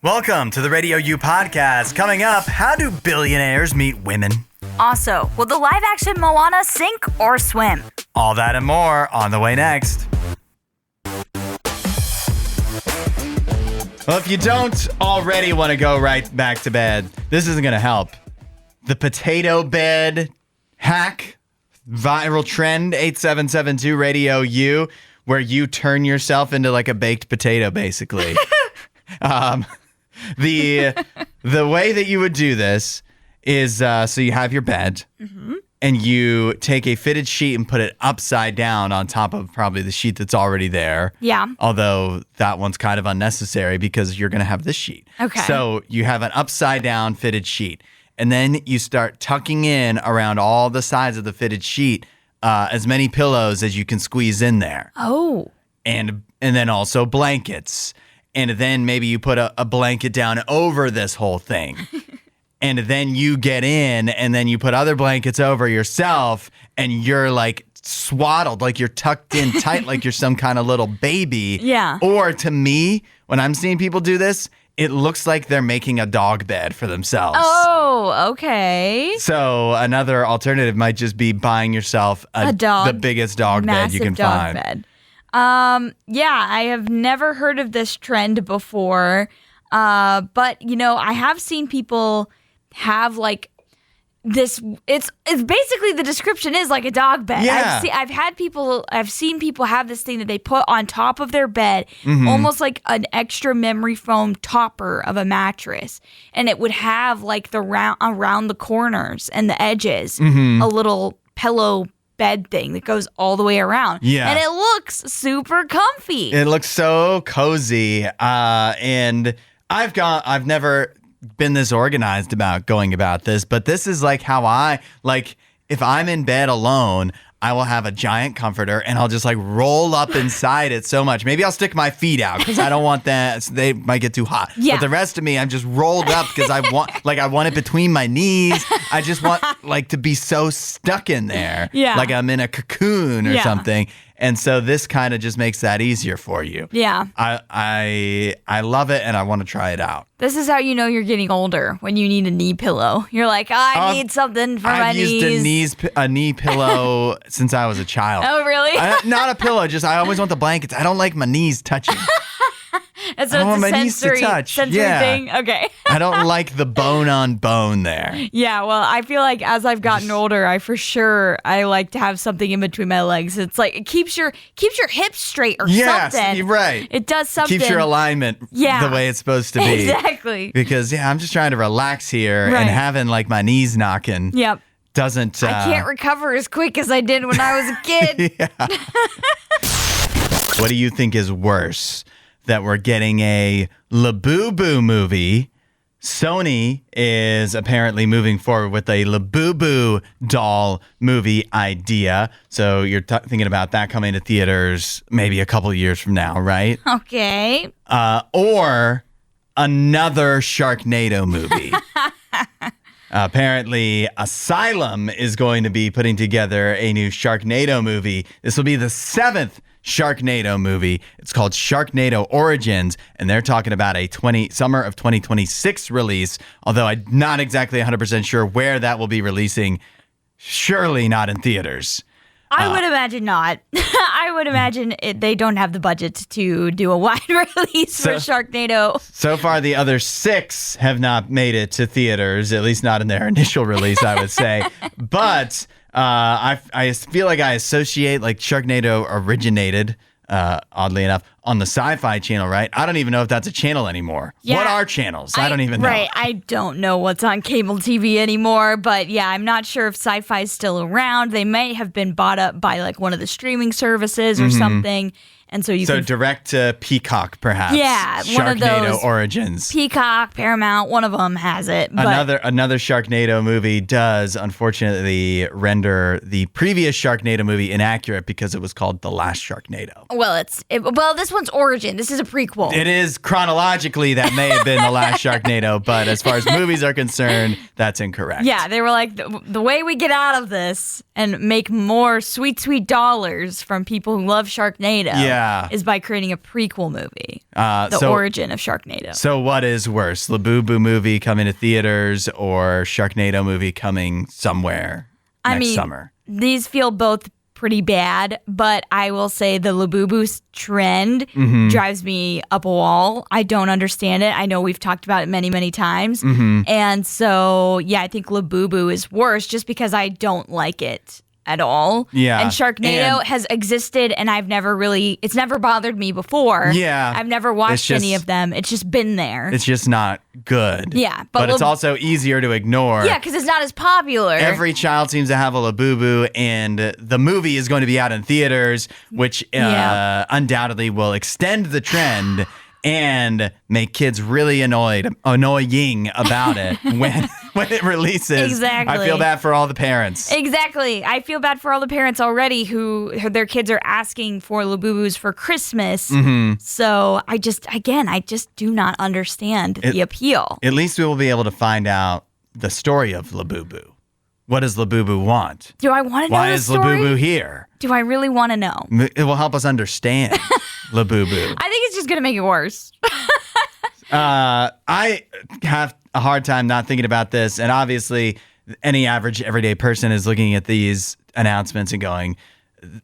Welcome to the RadioU Podcast. Coming up, how do billionaires meet women? Also, will the live-action Moana sink or swim? All that and more on the way next. Well, if you don't already want to go right back to bed, this isn't going to help. The potato bed hack, viral trend, 8772 Radio U, where you turn yourself into like a baked potato, basically. The way that you would do this is so you have your bed and you take a fitted sheet and put it upside down on top of probably the sheet that's already there. Yeah. Although that one's kind of unnecessary because you're going to have this sheet. Okay. So you have an upside down fitted sheet and then you start tucking in around all the sides of the fitted sheet as many pillows as you can squeeze in there. Oh. And then also blankets. And then maybe you put a blanket down over this whole thing. And then you get in and then you put other blankets over yourself and you're like swaddled, like you're tucked in tight, like you're some kind of little baby. Yeah. Or to me, when I'm seeing people do this, it looks like they're making a dog bed for themselves. Oh, okay. So another alternative might just be buying yourself the biggest dog bed you can find. Bed. Yeah, I have never heard of this trend before. But you know, I have seen people have like this. It's basically the description is like a dog bed. Yeah. I've seen people have this thing that they put on top of their bed, almost like an extra memory foam topper of a mattress, and it would have like around the corners and the edges a little pillow bed thing that goes all the way around. Yeah. And it looks super comfy. It looks so cozy. And I've never been this organized about going about this, but this is like how if I'm in bed alone, I will have a giant comforter and I'll just like roll up inside it so much. Maybe I'll stick my feet out because I don't want that. They might get too hot. Yeah. But the rest of me, I'm just rolled up because I want it between my knees. I just want like to be so stuck in there. Yeah. Like I'm in a cocoon or something. And so this kind of just makes that easier for you. Yeah. I love it and I want to try it out. This is how you know you're getting older, when you need a knee pillow. You're like, I need something for my knees. I've used a knee pillow since I was a child. Oh, really? Not a pillow, just I always want the blankets. I don't like my knees touching. And so it's a sensory thing? Okay. I don't like the bone on bone there. Yeah, well, I feel like as I've gotten older, I like to have something in between my legs. It's like it keeps your hips straight or something. Yes, right. It does something. Keeps your alignment the way it's supposed to be. Exactly. Because, I'm just trying to relax here and having like my knees knocking. Yep. Doesn't. I can't recover as quick as I did when I was a kid. What do you think is worse? That we're getting a Labubu movie. Sony is apparently moving forward with a Labubu doll movie idea. So you're thinking about that coming to theaters maybe a couple years from now, right? Okay. Or another Sharknado movie. Apparently, Asylum is going to be putting together a new Sharknado movie. This will be the 7th Sharknado movie. It's called Sharknado Origins, and they're talking about a summer of 2026 release, although I'm not exactly 100% sure where that will be releasing. Surely not in theaters. I would imagine not. I would imagine they don't have the budget to do a wide release for Sharknado. So far, the other 6 have not made it to theaters, at least not in their initial release, I would say. But I feel like I associate like Sharknado originated, oddly enough, on the Sci-Fi Channel, right? I don't even know if that's a channel anymore. Yeah, what are channels? I don't even know. Right, I don't know what's on cable TV anymore, but yeah, I'm not sure if Sci-Fi is still around. They may have been bought up by like one of the streaming services or something. And so direct to Peacock, perhaps. Yeah, one of those. Sharknado Origins. Peacock, Paramount, one of them has it. But Another Sharknado movie does, unfortunately, render the previous Sharknado movie inaccurate because it was called The Last Sharknado. Well, this one's Origin. This is a prequel. It is chronologically that may have been The Last Sharknado, but as far as movies are concerned, that's incorrect. Yeah, they were like, the way we get out of this and make more sweet, sweet dollars from people who love Sharknado is by creating a prequel movie, the origin of Sharknado. So what is worse, Labubu movie coming to theaters or Sharknado movie coming somewhere next summer? These feel both pretty bad, but I will say the Labubu trend drives me up a wall. I don't understand it. I know we've talked about it many, many times. And so, yeah, I think Labubu is worse just because I don't like it at all. Yeah. And Sharknado has existed and it's never bothered me before. Yeah. I've never watched any of them. It's just been there. It's just not good. Yeah. But it's also easier to ignore. Yeah, because it's not as popular. Every child seems to have a Labubu, and the movie is going to be out in theaters, which undoubtedly will extend the trend and make kids really annoying about it when it releases. Exactly. I feel bad for all the parents. Exactly. I feel bad for all the parents already who their kids are asking for Labubus for Christmas. So I just do not understand the appeal. At least we will be able to find out the story of Labubu. What does Labubu want? Do I want to know Why the is story? Labubu here? Do I really want to know? It will help us understand Labubu. I think it's just going to make it worse. I have a hard time not thinking about this, and obviously any average everyday person is looking at these announcements and going,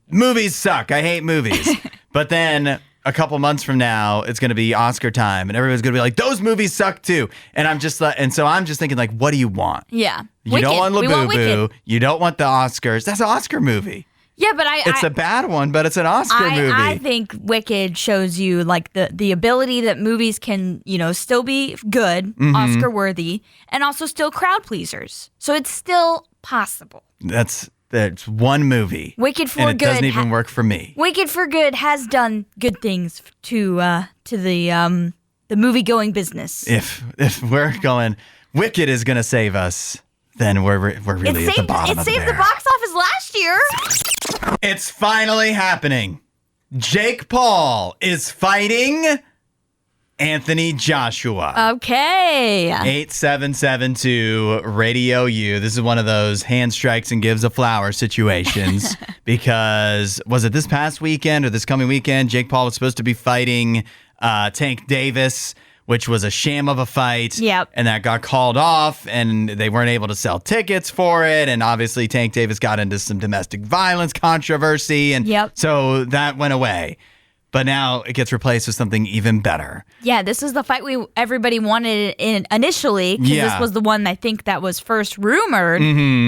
movies suck, I hate movies. But then a couple months from now, it's going to be Oscar time, and everyone's going to be like, those movies suck too. And I'm just thinking, like, what do you want? Yeah. You don't want Labubu. You don't want the Oscars. That's an Oscar movie. Yeah, but it's a bad one, but it's an Oscar movie. I think Wicked shows you like the ability that movies can, still be good, Oscar worthy, and also still crowd pleasers. So it's still possible. That's one movie. Wicked for and it Good doesn't even work for me. Wicked for Good has done good things to the movie going business. If we're going, Wicked is going to save us, then we're really at the bottom of the It saved the box office last year. It's finally happening. Jake Paul is fighting Anthony Joshua. Okay. 8772 RadioU. This is one of those hand strikes and gives a flower situations because was it this past weekend or this coming weekend? Jake Paul was supposed to be fighting Tank Davis, which was a sham of a fight. Yep. And that got called off, and they weren't able to sell tickets for it. And obviously, Tank Davis got into some domestic violence controversy. And so that went away. But now it gets replaced with something even better. Yeah, this is the fight everybody wanted initially, because this was the one I think that was first rumored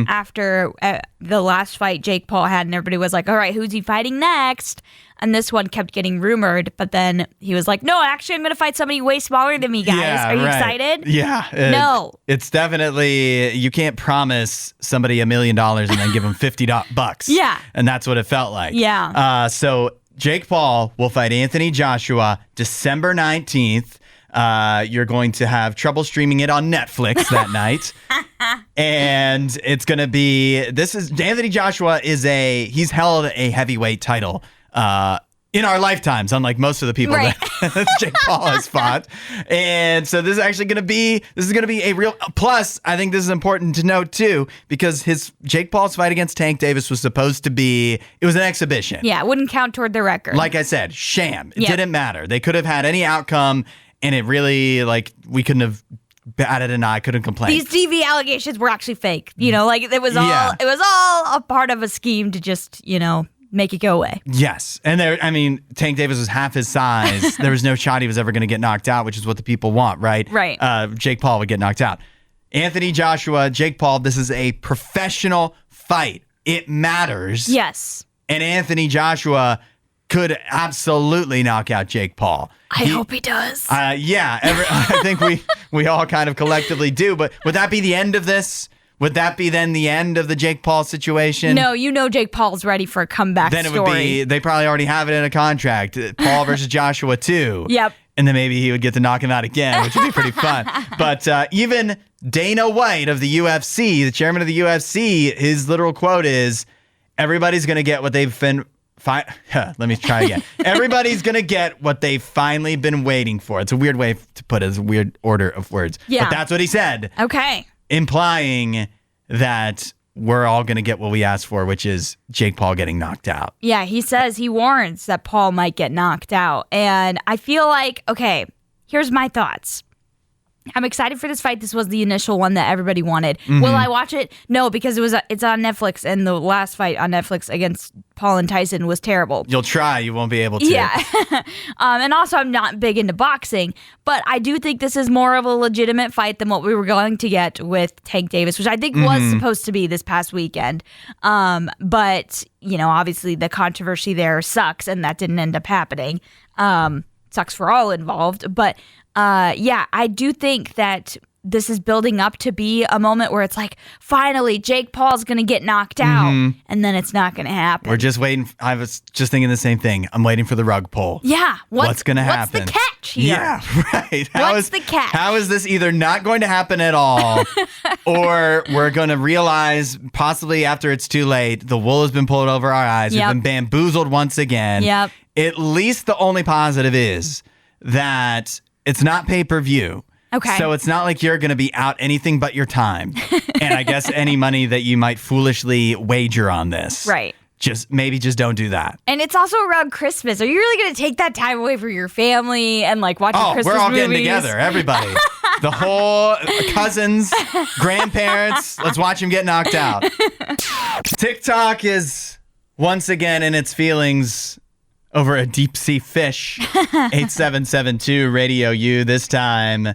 after the last fight Jake Paul had, and everybody was like, all right, who's he fighting next? And this one kept getting rumored, but then he was like, no, actually, I'm going to fight somebody way smaller than me, guys. Yeah, Are you excited? Yeah. No. It's definitely, you can't promise somebody $1 million and then give them $50. Yeah. And that's what it felt like. Yeah. So Jake Paul will fight Anthony Joshua December 19th. You're going to have trouble streaming it on Netflix that night. And it's going to be, Anthony Joshua he's held a heavyweight title in our lifetimes, unlike most of the people that Jake Paul has fought. And so this is actually going to be a real, plus I think this is important to note too, because Jake Paul's fight against Tank Davis was supposed to be, it was an exhibition. Yeah, it wouldn't count toward the record. Like I said, sham. It didn't matter. They could have had any outcome, and it really, we couldn't have batted an eye, couldn't complain. These TV allegations were actually fake. It was all a part of a scheme to just, make it go away. Yes. And Tank Davis was half his size. There was no shot he was ever going to get knocked out, which is what the people want, right? Right. Jake Paul would get knocked out. Anthony Joshua, Jake Paul, this is a professional fight. It matters. Yes. And Anthony Joshua could absolutely knock out Jake Paul. I hope he does. Yeah. I think we all kind of collectively do. But would that be the end of this? Would that be then the end of the Jake Paul situation? No, Jake Paul's ready for a comeback then story. Then it would be, they probably already have it in a contract. Paul versus Joshua 2. Yep. And then maybe he would get to knock him out again, which would be pretty fun. But even Dana White of the UFC, the chairman of the UFC, his literal quote is, everybody's going to get what they've been... Let me try again. Everybody's going to get what they've finally been waiting for. It's a weird way to put it. It's a weird order of words. Yeah. But that's what he said. Okay. Implying that we're all going to get what we asked for, which is Jake Paul getting knocked out. Yeah, he warns that Paul might get knocked out. And I feel like, okay, here's my thoughts. I'm excited for this fight. This was the initial one that everybody wanted. Mm-hmm. Will I watch it? No, because it's on Netflix, and the last fight on Netflix against Paul and Tyson was terrible. You'll try. You won't be able to. Yeah. And also, I'm not big into boxing, but I do think this is more of a legitimate fight than what we were going to get with Tank Davis, which I think was supposed to be this past weekend. But, obviously the controversy there sucks, and that didn't end up happening. Sucks for all involved, but I do think that this is building up to be a moment where it's like, finally, Jake Paul's going to get knocked out, and then it's not going to happen. We're just waiting. I was just thinking the same thing. I'm waiting for the rug pull. Yeah. What's going to happen? What's the catch here? Yeah, right. What's the catch? How is this either not going to happen at all, or we're going to realize possibly after it's too late, the wool has been pulled over our eyes. Yep. We've been bamboozled once again. Yep. At least the only positive is that it's not pay-per-view. Okay. So it's not like you're going to be out anything but your time. And I guess any money that you might foolishly wager on this. Right. Just don't do that. And it's also around Christmas. Are you really going to take that time away from your family and watching Christmas movies? We're all getting together, everybody. The whole cousins, grandparents, let's watch them get knocked out. TikTok is once again in its feelings over a deep sea fish. 8772 RadioU. This time,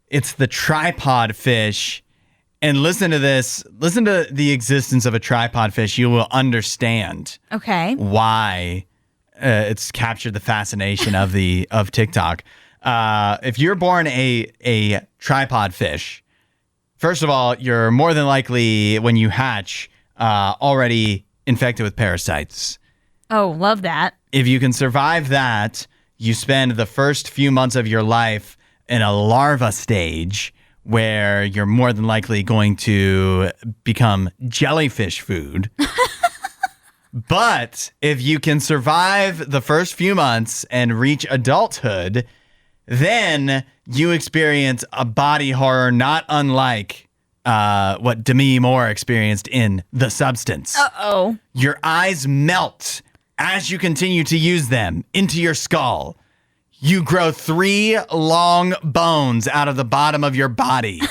it's the tripod fish. And listen to this. Listen to the existence of a tripod fish. You will understand why it's captured the fascination of TikTok. If you're born a tripod fish, first of all, you're more than likely, when you hatch, already infected with parasites. Oh, love that. If you can survive that, you spend the first few months of your life in a larva stage where you're more than likely going to become jellyfish food. But if you can survive the first few months and reach adulthood, then you experience a body horror not unlike what Demi Moore experienced in The Substance. Uh-oh. Your eyes melt as you continue to use them into your skull. You grow 3 long bones out of the bottom of your body,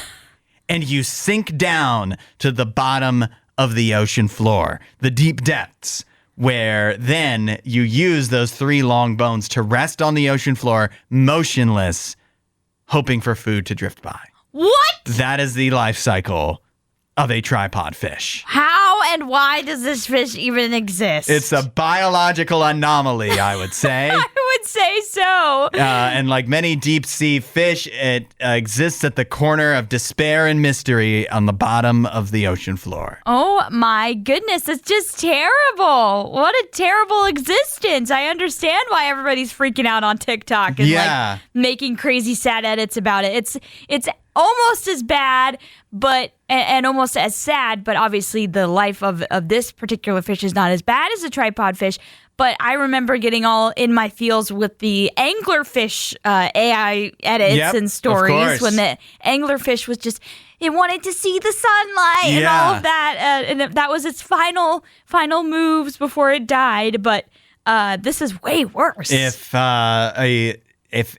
and you sink down to the bottom of the ocean floor, the deep depths, where then you use those 3 long bones to rest on the ocean floor, motionless, hoping for food to drift by. What? That is the life cycle of a tripod fish. How and why does this fish even exist? It's a biological anomaly, I would say. I would say so. And like many deep sea fish, it exists at the corner of despair and mystery on the bottom of the ocean floor. Oh my goodness, it's just terrible. What a terrible existence. I understand why everybody's freaking out on TikTok and making crazy sad edits about it. It's almost as bad, but and almost as sad, but obviously the life of this particular fish is not as bad as a tripod fish. But I remember getting all in my feels with the anglerfish AI edits and stories when the anglerfish was just, it wanted to see the sunlight and all of that. And that was its final moves before it died. But this is way worse. If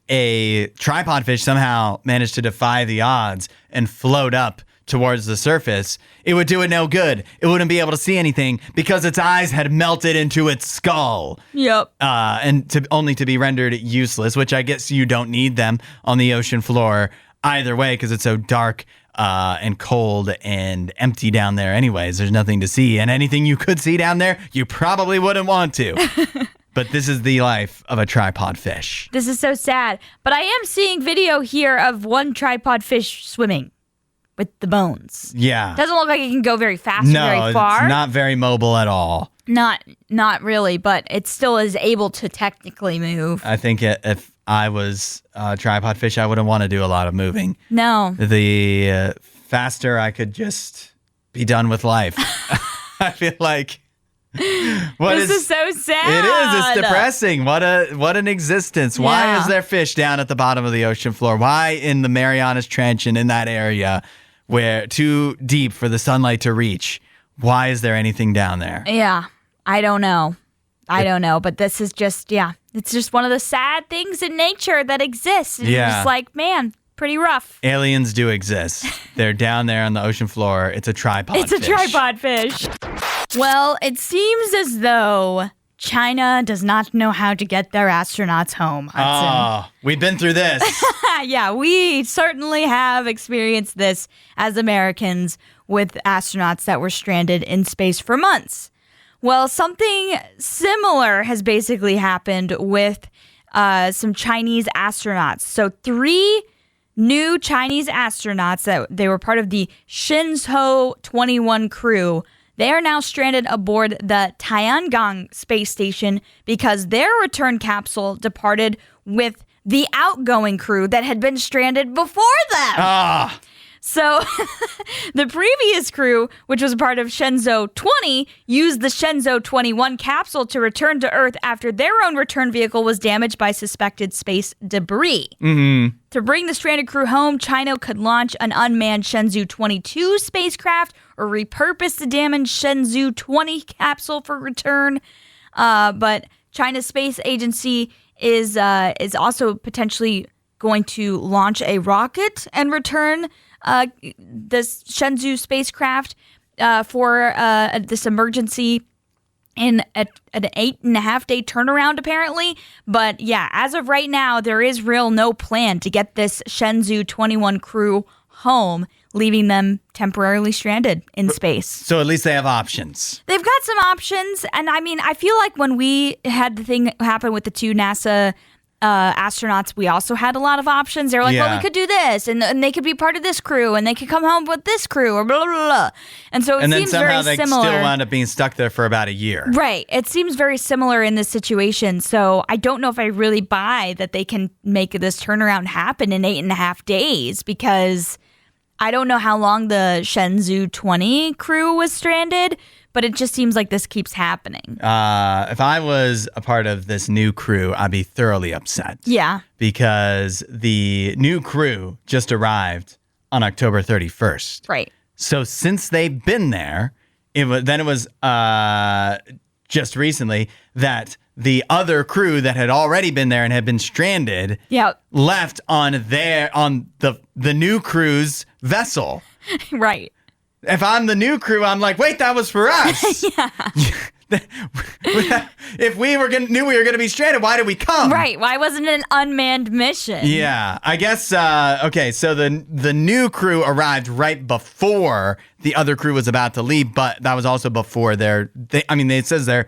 a tripod fish somehow managed to defy the odds and float up towards the surface, it would do it no good. It wouldn't be able to see anything because its eyes had melted into its skull. Yep. And only to be rendered useless, which I guess you don't need them on the ocean floor either way because it's so dark and cold and empty down there anyways. There's nothing to see. And anything you could see down there, you probably wouldn't want to. But this is the life of a tripod fish. This is so sad. But I am seeing video here of one tripod fish swimming with the bones. Yeah. Doesn't look like it can go very fast or very far. No, it's not very mobile at all. Not really, but it still is able to technically move. I think if I was a tripod fish, I wouldn't want to do a lot of moving. No. The faster I could just be done with life. I feel like... This is so sad. It is. It's depressing. What an existence. Yeah. Why is there fish down at the bottom of the ocean floor? Why in the Marianas Trench and in that area where too deep for the sunlight to reach. Why is there anything down there? Yeah, I don't know. But this is just, it's just one of the sad things in nature that exists. And you're just like, man, pretty rough. Aliens do exist. They're down there on the ocean floor. It's a tripod fish. It's a tripod fish. Well, it seems as though China does not know how to get their astronauts home, Hudson. Oh, we've been through this. Yeah, we certainly have experienced this as Americans with astronauts that were stranded in space for months. Well, something similar has basically happened with some Chinese astronauts. So 3 new Chinese astronauts that they were part of the Shenzhou 21 crew. They are now stranded aboard the Tiangong space station because their return capsule departed with the outgoing crew that had been stranded before them. So the previous crew, which was part of Shenzhou 20, used the Shenzhou 21 capsule to return to Earth after their own return vehicle was damaged by suspected space debris. Mm-hmm. To bring the stranded crew home, China could launch an unmanned Shenzhou 22 spacecraft or repurpose the damaged Shenzhou 20 capsule for return. But China's space agency is also potentially going to launch a rocket and return this Shenzhou spacecraft for this emergency in an 8.5-day turnaround, apparently. But yeah, as of right now, there is no plan to get this Shenzhou 21 crew home, leaving them temporarily stranded in space. So at least they have options. They've got some options. And I mean, I feel like when we had the thing happen with the 2 NASA astronauts, we also had a lot of options. They're like, well, we could do this, and they could be part of this crew, and they could come home with this crew, or blah, blah, blah. And so it seems very similar. And then somehow they still wound up being stuck there for about a year. Right. It seems very similar in this situation. So I don't know if I really buy that they can make this turnaround happen in 8.5 days, because I don't know how long the Shenzhou 20 crew was stranded, but it just seems like this keeps happening. If I was a part of this new crew, I'd be thoroughly upset. Yeah. Because the new crew just arrived on October 31st. Right. So since they've been there, it was just recently that the other crew that had already been there and had been stranded left on the new crew's vessel. Right. If I'm the new crew, I'm like, wait, that was for us. If we knew we were going to be stranded, why did we come? Right. Why wasn't it an unmanned mission? Yeah. I guess, okay, so the new crew arrived right before the other crew was about to leave, but that was also before it says their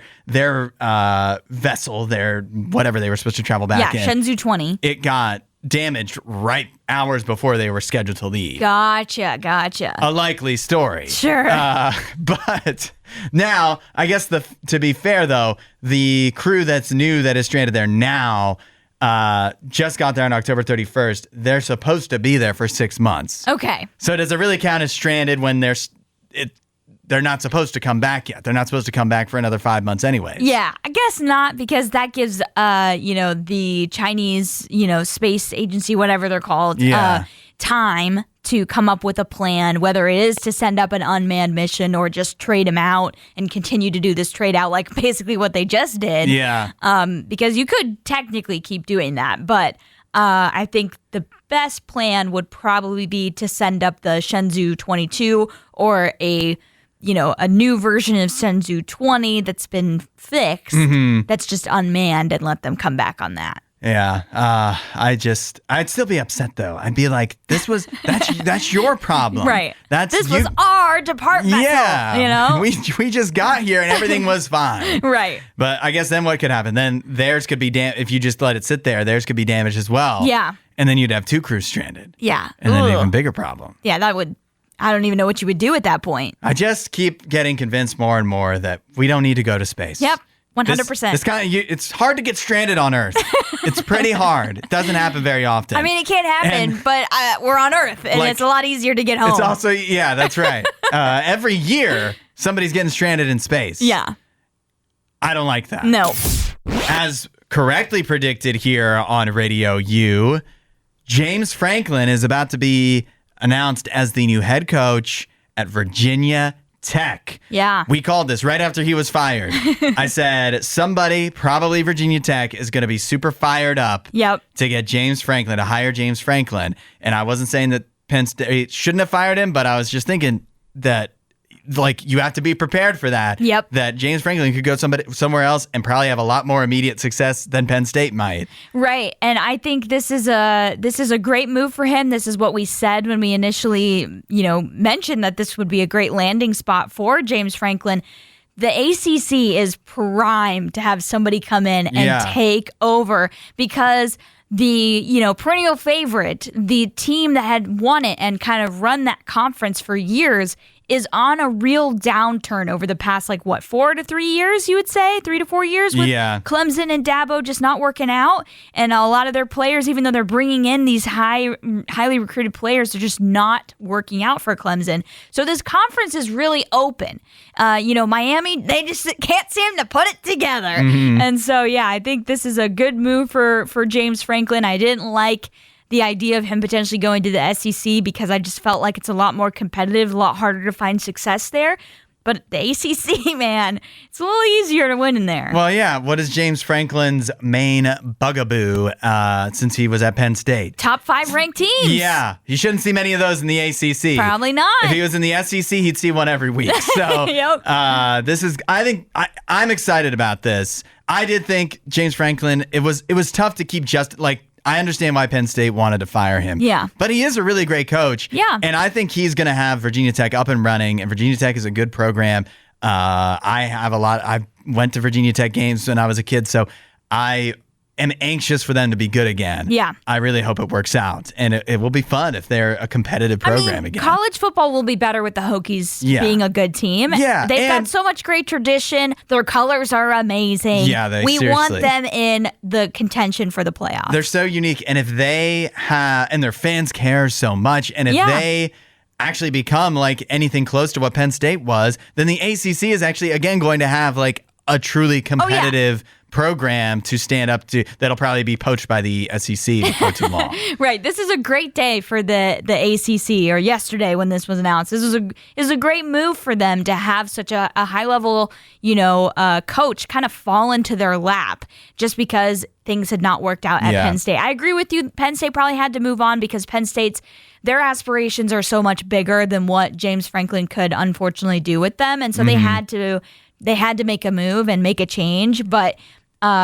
vessel, their whatever they were supposed to travel back in. Yeah, Shenzhou 20. It got damaged right hours before they were scheduled to leave. Gotcha. A likely story. Sure. But now, I guess to be fair, though, the crew that's new that is stranded there now just got there on October 31st. They're supposed to be there for 6 months. Okay. So does it really count as stranded when they're not supposed to come back yet? They're not supposed to come back for another 5 months anyways. Yeah, I guess not, because that gives, the Chinese, space agency, whatever they're called, time to come up with a plan, whether it is to send up an unmanned mission or just trade them out and continue to do this trade out, like basically what they just did. Yeah. Because you could technically keep doing that, but I think the best plan would probably be to send up the Shenzhou 22 or a new version of Shenzhou 20 that's been fixed, that's just unmanned, and let them come back on that. Yeah. I'd still be upset, though. I'd be like, that's your problem. Right. This was our department. Yeah. We just got here and everything was fine. Right. But I guess then what could happen? Then theirs could be if you just let it sit there, theirs could be damaged as well. Yeah. And then you'd have 2 crews stranded. Yeah. And then an even bigger problem. Yeah, I don't even know what you would do at that point. I just keep getting convinced more and more that we don't need to go to space. Yep, 100%. It's hard to get stranded on Earth. It's pretty hard. It doesn't happen very often. I mean, it can't happen, but we're on Earth, and it's a lot easier to get home. It's also, that's right. Every year, somebody's getting stranded in space. Yeah. I don't like that. No. As correctly predicted here on RadioU, James Franklin is about to be announced as the new head coach at Virginia Tech. Yeah. We called this right after he was fired. I said, somebody, probably Virginia Tech, is going to be super fired up to get James Franklin, to hire James Franklin. And I wasn't saying that Penn State shouldn't have fired him, but I was just thinking that, like, you have to be prepared for that. Yep. That James Franklin could go somewhere else and probably have a lot more immediate success than Penn State might. Right. And I think this is a great move for him. This is what we said when we initially, mentioned that this would be a great landing spot for James Franklin. The ACC is primed to have somebody come in and take over, because the, perennial favorite, the team that had won it and kind of run that conference for years, is on a real downturn over the past, 4 to 3 years, you would say? 3 to 4 years with Clemson and Dabo just not working out. And a lot of their players, even though they're bringing in these highly recruited players, they're just not working out for Clemson. So this conference is really open. Miami, they just can't seem to put it together. Mm-hmm. And so, I think this is a good move for James Franklin. I didn't like the idea of him potentially going to the SEC because I just felt like it's a lot more competitive, a lot harder to find success there. But the ACC, man, it's a little easier to win in there. Well, yeah. What is James Franklin's main bugaboo since he was at Penn State? Top 5 ranked teams. Yeah. You shouldn't see many of those in the ACC. Probably not. If he was in the SEC, he'd see one every week. So I'm excited about this. I did think James Franklin, it was tough to keep I understand why Penn State wanted to fire him. Yeah. But he is a really great coach. Yeah. And I think he's going to have Virginia Tech up and running, and Virginia Tech is a good program. I went to Virginia Tech games when I was a kid, so I am anxious for them to be good again. Yeah. I really hope it works out. And it will be fun if they're a competitive program again. College football will be better with the Hokies being a good team. Yeah. They've got so much great tradition. Their colors are amazing. Yeah, we want them in the contention for the playoffs. They're so unique. And if they have, and their fans care so much, and if they actually become like anything close to what Penn State was, then the ACC is actually, again, going to have like a truly competitive program to stand up to that'll probably be poached by the SEC before too long. Right. This is a great day for the ACC, or yesterday when this was announced. This is a great move for them to have such a high level, coach kind of fall into their lap just because things had not worked out at Penn State. I agree with you. Penn State probably had to move on because Penn State's their aspirations are so much bigger than what James Franklin could unfortunately do with them, and so they had to make a move and make a change. But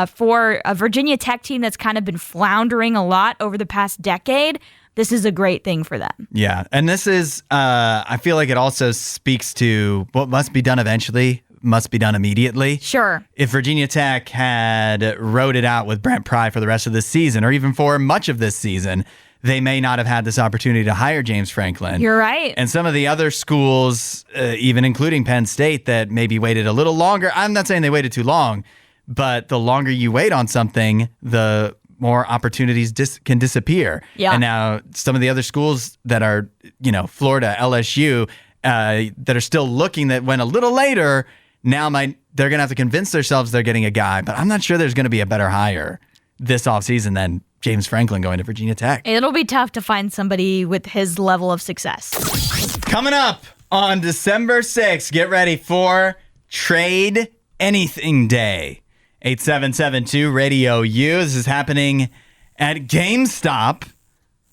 for a Virginia Tech team that's kind of been floundering a lot over the past decade, this is a great thing for them. Yeah, and this is, I feel like it also speaks to what must be done eventually, must be done immediately. Sure. If Virginia Tech had rode it out with Brent Pry for the rest of this season, or even for much of this season, they may not have had this opportunity to hire James Franklin. You're right. And some of the other schools, even including Penn State, that maybe waited a little longer. I'm not saying they waited too long, but the longer you wait on something, the more opportunities can disappear. Yeah. And now some of the other schools that are, Florida, LSU, that are still looking, that went a little later, now they're going to have to convince themselves they're getting a guy. But I'm not sure there's going to be a better hire this offseason than James Franklin going to Virginia Tech. It'll be tough to find somebody with his level of success. Coming up on December 6th, get ready for Trade Anything Day. 8772 Radio U. This is happening at GameStop.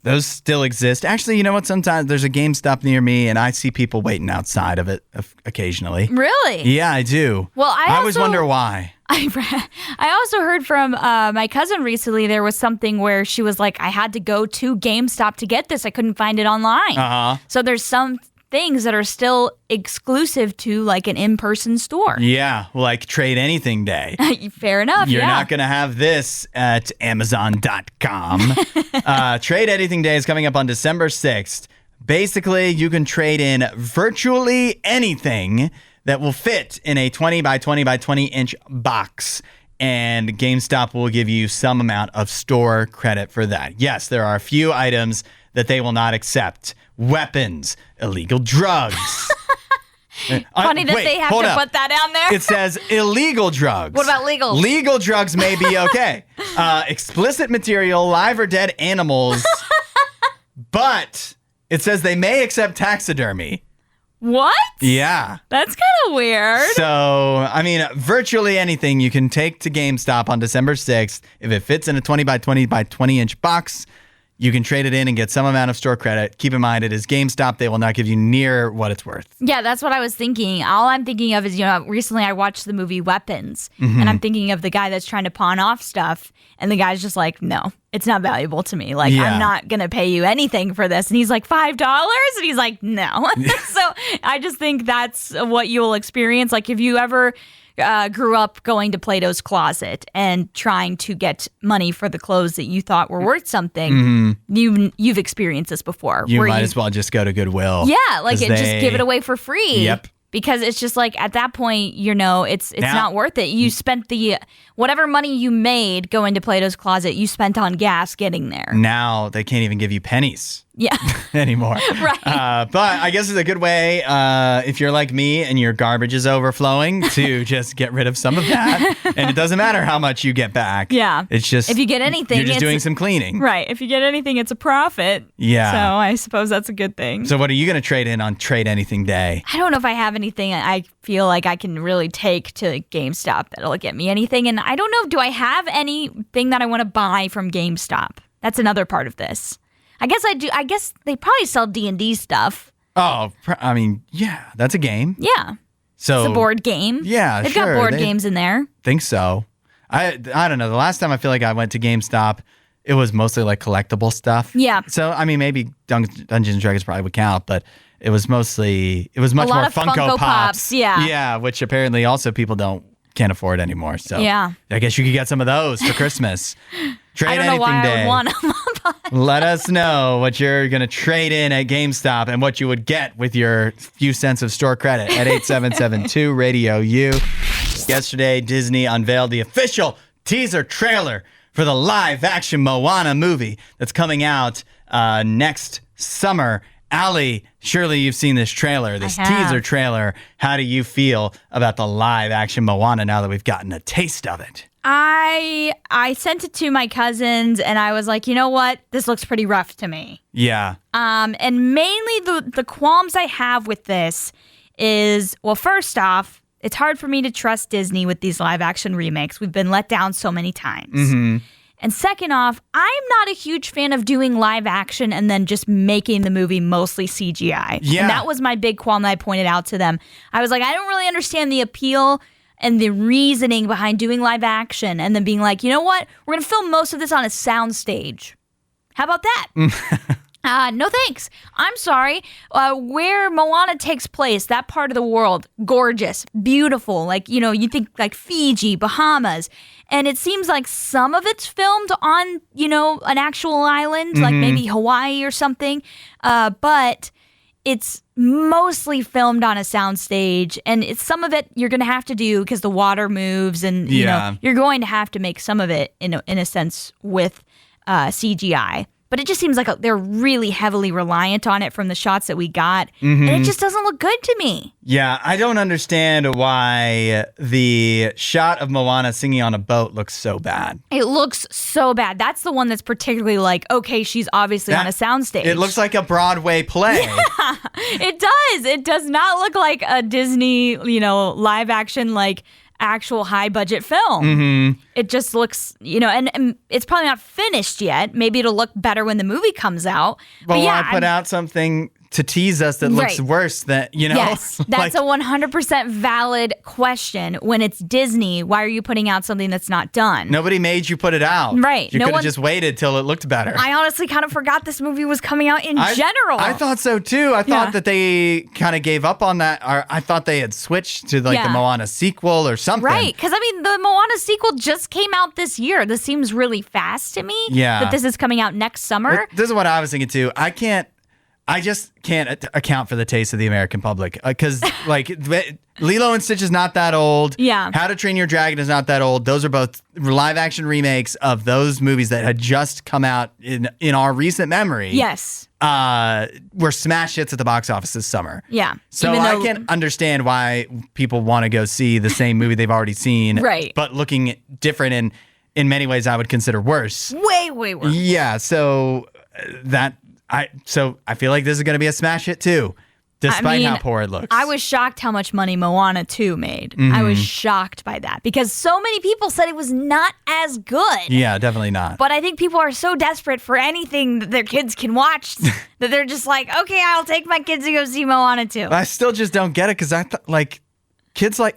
Those still exist. Actually, you know what? Sometimes there's a GameStop near me, and I see people waiting outside of it occasionally. Really? Yeah, I do. Well, I always wonder why. I also heard from my cousin recently, there was something where she was like, I had to go to GameStop to get this. I couldn't find it online. Uh-huh. So there's some things that are still exclusive to like an in-person store. Yeah, like Trade Anything Day. Fair enough. You're not going to have this at Amazon.com. Trade Anything Day is coming up on December 6th. Basically, you can trade in virtually anything that will fit in a 20 by 20 by 20 inch box. And GameStop will give you some amount of store credit for that. Yes, there are a few items that they will not accept. Weapons, illegal drugs. Funny that they have to put that down there. It says illegal drugs. What about legal? Legal drugs may be okay. Explicit material, live or dead animals. But It says they may accept taxidermy. What? Yeah. That's kind of weird. So, I mean, virtually anything you can take to GameStop on December 6th. If it fits in a 20 by 20 by 20 inch box, you can trade it in and get some amount of store credit. Keep in mind, it is GameStop. They will not give you near what it's worth. Yeah, that's what I was thinking. All I'm thinking of is, recently I watched the movie Weapons, and I'm thinking of the guy that's trying to pawn off stuff, and the guy's just like, no, it's not valuable to me. Like, I'm not going to pay you anything for this. And he's like, $5? And he's like, no. So I just think that's what you'll experience. Like, if you ever grew up going to Plato's Closet and trying to get money for the clothes that you thought were worth something, you've experienced this before. You might as well just go to Goodwill. Yeah, like just give it away for free. Yep. Because it's just like at that point, it's not worth it. You spent whatever money you made going to Plato's Closet, you spent on gas getting there. Now they can't even give you pennies. Yeah. Anymore. Right. But I guess it's a good way, if you're like me and your garbage is overflowing, to just get rid of some of that. And it doesn't matter how much you get back. Yeah. It's just, if you get anything, you're just doing some cleaning. Right. If you get anything, it's a profit. Yeah. So I suppose that's a good thing. So what are you going to trade in on Trade Anything Day? I don't know if I have anything I feel like I can really take to GameStop that'll get me anything. And I don't know, do I have anything that I want to buy from GameStop? That's another part of this. I guess I do. I guess they probably sell D&D stuff. Oh, I mean, yeah, that's a game. Yeah. So it's a board game. Yeah, They've got board games in there. Think so. I don't know. The last time I feel like I went to GameStop, it was mostly like collectible stuff. Yeah. So, I mean, maybe Dungeons and Dragons probably would count, but it was much more Funko Pops. Yeah. Yeah, which apparently also people can't afford anymore. So yeah. I guess you could get some of those for Christmas. Trade I don't know Anything why Day. I would want them. Let us know what you're going to trade in at GameStop and what you would get with your few cents of store credit at 8772 Radio U. Yesterday, Disney unveiled the official teaser trailer for the live-action Moana movie that's coming out next summer. Allie, surely you've seen this trailer, this teaser trailer. How do you feel about the live-action Moana now that we've gotten a taste of it? I sent it to my cousins, and I was like, you know what? This looks pretty rough to me. Yeah. And mainly the qualms I have with this is, well, first off, it's hard for me to trust Disney with these live-action remakes. We've been let down so many times. Mm-hmm. And second off, I'm not a huge fan of doing live action and then just making the movie mostly CGI. Yeah. And that was my big qualm that I pointed out to them. I was like, I don't really understand the appeal and the reasoning behind doing live action and then being like, you know what? We're going to film most of this on a soundstage. How about that? No thanks. I'm sorry. Where Moana takes place, that part of the world, gorgeous, beautiful. Like, you think like Fiji, Bahamas. And it seems like some of it's filmed on, an actual island, like maybe Hawaii or something. But it's mostly filmed on a soundstage. And some of it you're going to have to do because the water moves. And, you're going to have to make some of it, in a sense, with CGI. But it just seems like they're really heavily reliant on it from the shots that we got. Mm-hmm. And it just doesn't look good to me. Yeah, I don't understand why the shot of Moana singing on a boat looks so bad. It looks so bad. That's the one that's particularly like, okay, she's obviously on a soundstage. It looks like a Broadway play. Yeah, it does. It does not look like a Disney, live action, like, actual high budget film. Mm-hmm. It just looks, and it's probably not finished yet. Maybe it'll look better when the movie comes out. But yeah, I put out something to tease us that looks worse than, Yes, that's a 100% valid question. When it's Disney, why are you putting out something that's not done? Nobody made you put it out. Right. You could have just waited till it looked better. I honestly kind of forgot this movie was coming out in general. I thought so too. I thought that they kind of gave up on that. Or I thought they had switched to the Moana sequel or something. Right. Because the Moana sequel just came out this year. This seems really fast to me. Yeah. That this is coming out next summer. But this is what I was thinking too. I just can't account for the taste of the American public because, Lilo and Stitch is not that old. Yeah. How to Train Your Dragon is not that old. Those are both live-action remakes of those movies that had just come out in our recent memory. Yes. Were smash hits at the box office this summer. Yeah. So I can understand why people want to go see the same movie they've already seen. Right. But looking different in many ways I would consider worse. Way, way worse. Yeah. So that So I feel like this is going to be a smash hit too, despite how poor it looks. I was shocked how much money Moana 2 made. I was shocked by that because so many people said it was not as good. Yeah, definitely not. But I think people are so desperate for anything that their kids can watch that they're just like, okay, I'll take my kids to go see Moana 2. I still just don't get it because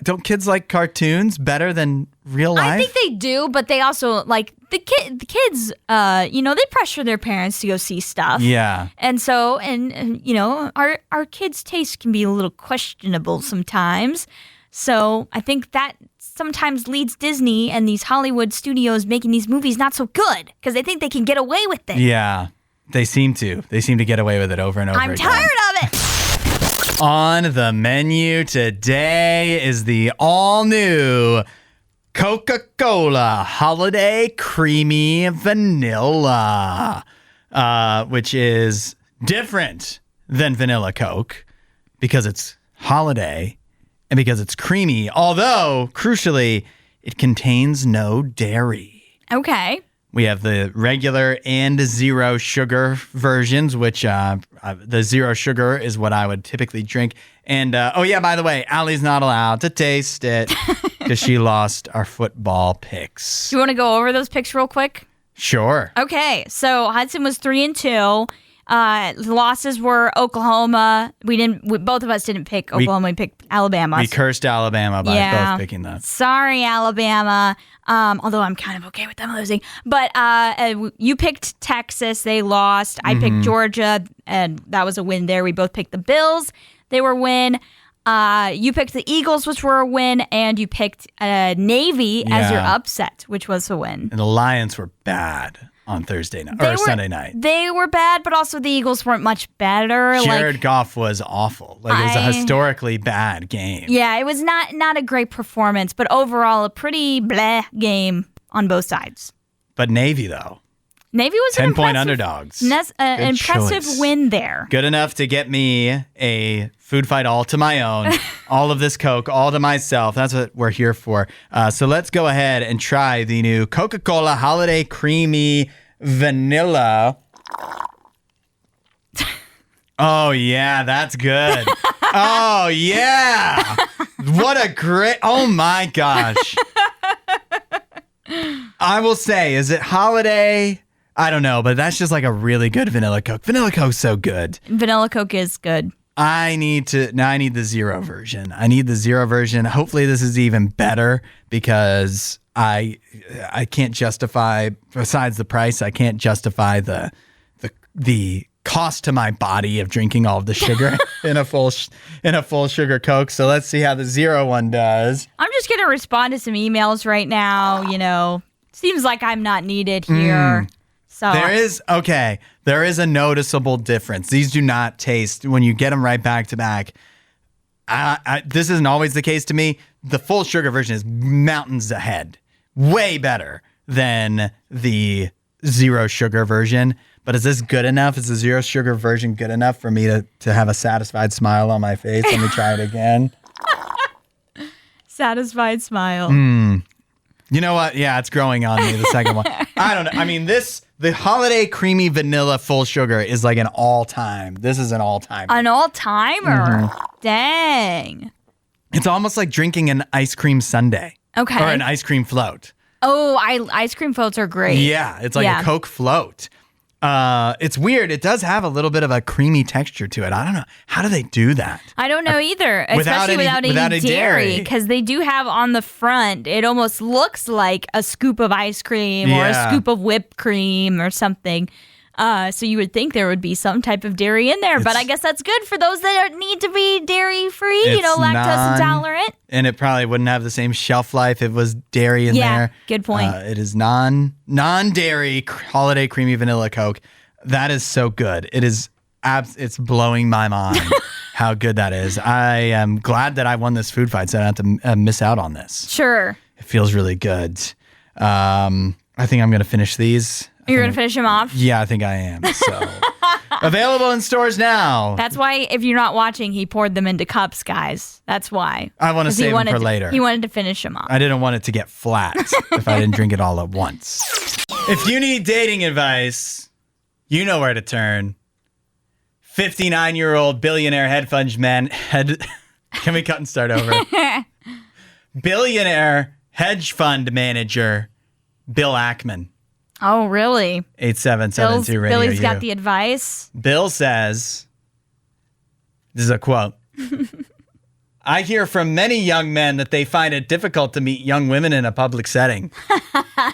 don't kids like cartoons better than real life? I think they do, but they also like the kids. They pressure their parents to go see stuff. Yeah, and so our kids' taste can be a little questionable sometimes. So I think that sometimes leads Disney and these Hollywood studios making these movies not so good because they think they can get away with it. Yeah, they seem to. They seem to get away with it over and over again. I'm tired of it. On the menu today is the all-new Coca-Cola Holiday Creamy Vanilla, which is different than Vanilla Coke because it's holiday and because it's creamy, although, crucially, it contains no dairy. Okay. We have the regular and zero sugar versions, which the zero sugar is what I would typically drink. And, by the way, Allie's not allowed to taste it because she lost our football picks. Do you want to go over those picks real quick? Sure. Okay, so Hudson was 3-2. Losses were Oklahoma. Both of us didn't pick Oklahoma. We picked Alabama. We cursed Alabama by both picking that. Sorry, Alabama. Although I'm kind of okay with them losing. But you picked Texas. They lost. I picked Georgia, and that was a win there. We both picked the Bills. They were a win. You picked the Eagles, which were a win, and you picked Navy as your upset, which was a win. And the Lions were bad on Thursday night Sunday night. They were bad, but also the Eagles weren't much better. Jared Goff was awful. It was a historically bad game. Yeah, it was not a great performance, but overall a pretty bleh game on both sides. But Navy, though. Navy was 10-point underdogs. An impressive win there. Good enough to get me a food fight all to my own. All of this Coke, all to myself. That's what we're here for. So let's go ahead and try the new Coca-Cola Holiday Creamy Vanilla. Oh, yeah, that's good. Oh, yeah. What a great... Oh, my gosh. I will say, is it holiday... I don't know, but that's just like a really good Vanilla Coke. Vanilla Coke's so good. Vanilla Coke is good. I need the zero version. Hopefully this is even better because I can't justify, besides the price, I can't justify the cost to my body of drinking all of the sugar in a full sugar Coke. So let's see how the zero one does. I'm just going to respond to some emails right now, Seems like I'm not needed here. So there is a noticeable difference. These do not taste when you get them right back to back. This isn't always the case to me. The full sugar version is mountains ahead, way better than the zero sugar version. But is this good enough? Is the zero sugar version good enough for me to have a satisfied smile on my face? Let me try it again. Satisfied smile. You know what? Yeah, it's growing on me, the second one. I don't know. I mean, the Holiday Creamy Vanilla Full Sugar is like an all-time. This is an all-time. An all-timer? Dang. It's almost like drinking an ice cream sundae. Okay. Or an ice cream float. Oh, ice cream floats are great. Yeah, it's like a Coke float. It's weird. It does have a little bit of a creamy texture to it. I don't know. How do they do that? I don't know either, especially without any dairy, because they do have on the front, it almost looks like a scoop of ice cream or a scoop of whipped cream or something. So you would think there would be some type of dairy in there, but I guess that's good for those that need to be dairy-free, lactose intolerant. And it probably wouldn't have the same shelf life if it was dairy in there. Yeah, good point. It is non-dairy Holiday Creamy Vanilla Coke. That is so good. It is it's blowing my mind how good that is. I am glad that I won this food fight so I don't have to miss out on this. Sure. It feels really good. I think I'm going to finish these. You're going to finish them off? Yeah, I think I am. So available in stores now. That's why if you're not watching, he poured them into cups, guys. That's why. I want to save them for later. He wanted to finish them off. I didn't want it to get flat if I didn't drink it all at once. If you need dating advice, you know where to turn. 59-year-old billionaire Can we cut and start over? Billionaire hedge fund manager Bill Ackman. Oh, really? 8772 Radio Billy's U. got the advice. Bill says, this is a quote. I hear from many young men that they find it difficult to meet young women in a public setting.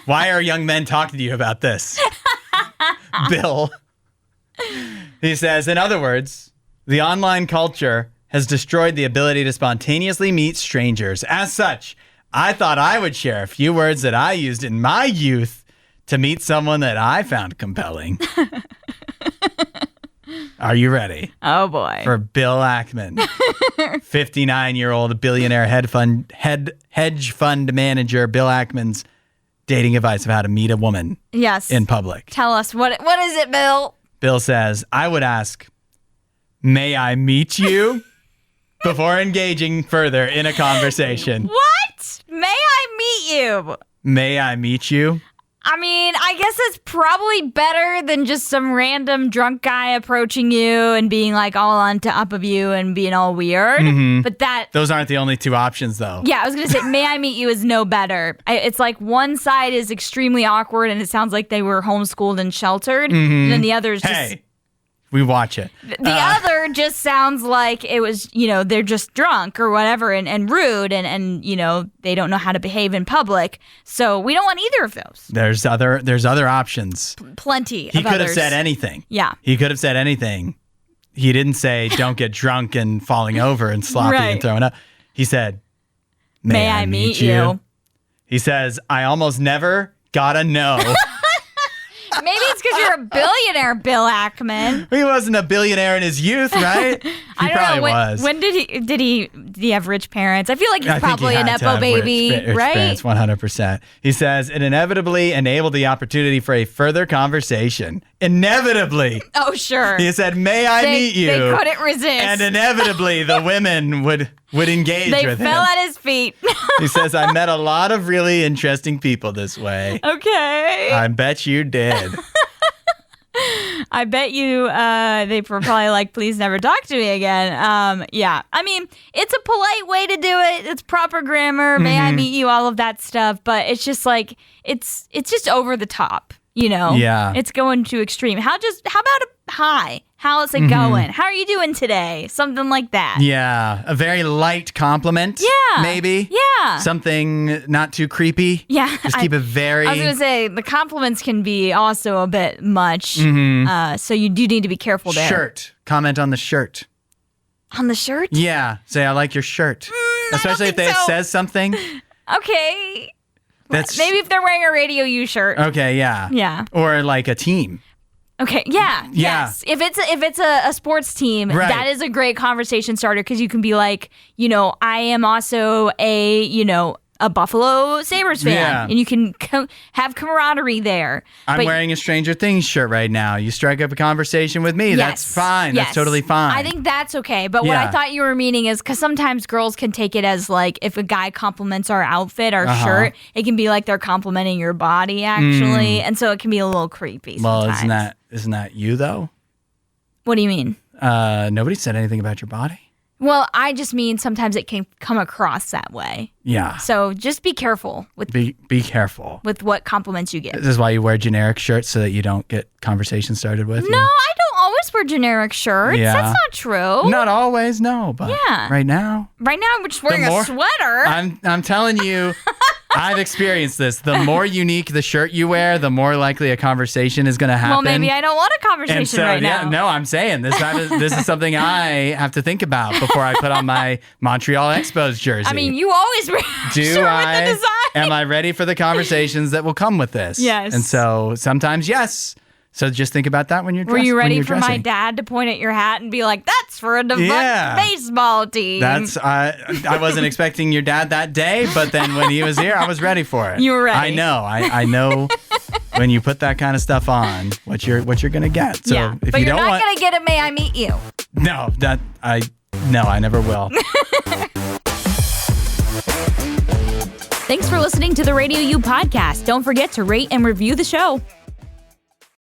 Why are young men talking to you about this? Bill. He says, in other words, the online culture has destroyed the ability to spontaneously meet strangers. As such, I thought I would share a few words that I used in my youth to meet someone that I found compelling. Are you ready? Oh, boy. For Bill Ackman, 59-year-old billionaire hedge fund manager Bill Ackman's dating advice of how to meet a woman in public. Tell us, what is it, Bill? Bill says, I would ask, may I meet you? Before engaging further in a conversation. What? May I meet you? May I meet you? I mean, I guess it's probably better than just some random drunk guy approaching you and being like all on top of you and being all weird. Mm-hmm. But those aren't the only two options, though. Yeah, I was going to say, may I meet you is no better. It's like one side is extremely awkward and it sounds like they were homeschooled and sheltered. Mm-hmm. And then the other is just... We watch it. The other just sounds like it was, they're just drunk or whatever and rude and they don't know how to behave in public. So we don't want either of those. There's other options. Plenty. He could have said anything. Yeah. He could have said anything. He didn't say, don't get drunk and falling over and sloppy and throwing up. He said, may I meet you? He says, I almost never gotta know. Maybe it's because you're a billionaire, Bill Ackman. He wasn't a billionaire in his youth, right? He probably was. When did he have rich parents? I feel like he's probably a Nepo baby, rich right? Parents, 100%. He says, it inevitably enabled the opportunity for a further conversation. Inevitably. Oh, sure. He said, may I meet you? They couldn't resist. And inevitably, the women would engage with him. They fell at his feet. He says, I met a lot of really interesting people this way. Okay. I bet you did. I bet you they were probably like, please never talk to me again. Yeah. I mean, it's a polite way to do it. It's proper grammar. May I meet you? All of that stuff. But it's just like, it's just over the top, Yeah. It's going too extreme. How about a hi? How's it going? How are you doing today? Something like that. Yeah. A very light compliment. Yeah. Maybe. Yeah. Something not too creepy. Yeah. Just keep it very... I was going to say, the compliments can be also a bit much. So you do need to be careful there. Shirt. Comment on the shirt. On the shirt? Yeah. Say, I like your shirt. Especially if it says something. Okay. Maybe if they're wearing a Radio U shirt. Okay, yeah. Yeah. Or like a team. Okay, yeah. Yes. If it's a sports team, that is a great conversation starter because you can be like, I am also a Buffalo Sabres fan, and you can have camaraderie there. I'm wearing a Stranger Things shirt right now. You strike up a conversation with me. Yes. That's fine. Yes. That's totally fine. I think that's okay. But what I thought you were meaning is because sometimes girls can take it as like if a guy compliments our outfit, our shirt, it can be like they're complimenting your body actually, and so it can be a little creepy. Sometimes. Well, isn't that you though? What do you mean? Nobody said anything about your body. Well, I just mean sometimes it can come across that way. Yeah. So just be careful with be careful with what compliments you give. This is why you wear generic shirts so that you don't get conversation started with. No, I don't always wear generic shirts. Yeah. That's not true. Not always, no. But right now. Right now, I'm just wearing a sweater. I'm telling you. I've experienced this. The more unique the shirt you wear, the more likely a conversation is going to happen. Well, maybe I don't want a conversation right now. No, I'm saying this is something I have to think about before I put on my Montreal Expos jersey. I mean, you always wear a shirt with the design. Am I ready for the conversations that will come with this? Yes. And so sometimes, yes. So just think about that when you're dressing. Were you ready for my dad to point at your hat and be like, that's for a defunct baseball team? I wasn't expecting your dad that day, but then when he was here, I was ready for it. You were ready. I know. I know when you put that kind of stuff on, what you're going to get. So if but you you're don't not going to get it, may I meet you? No, I never will. Thanks for listening to the RadioU Podcast. Don't forget to rate and review the show.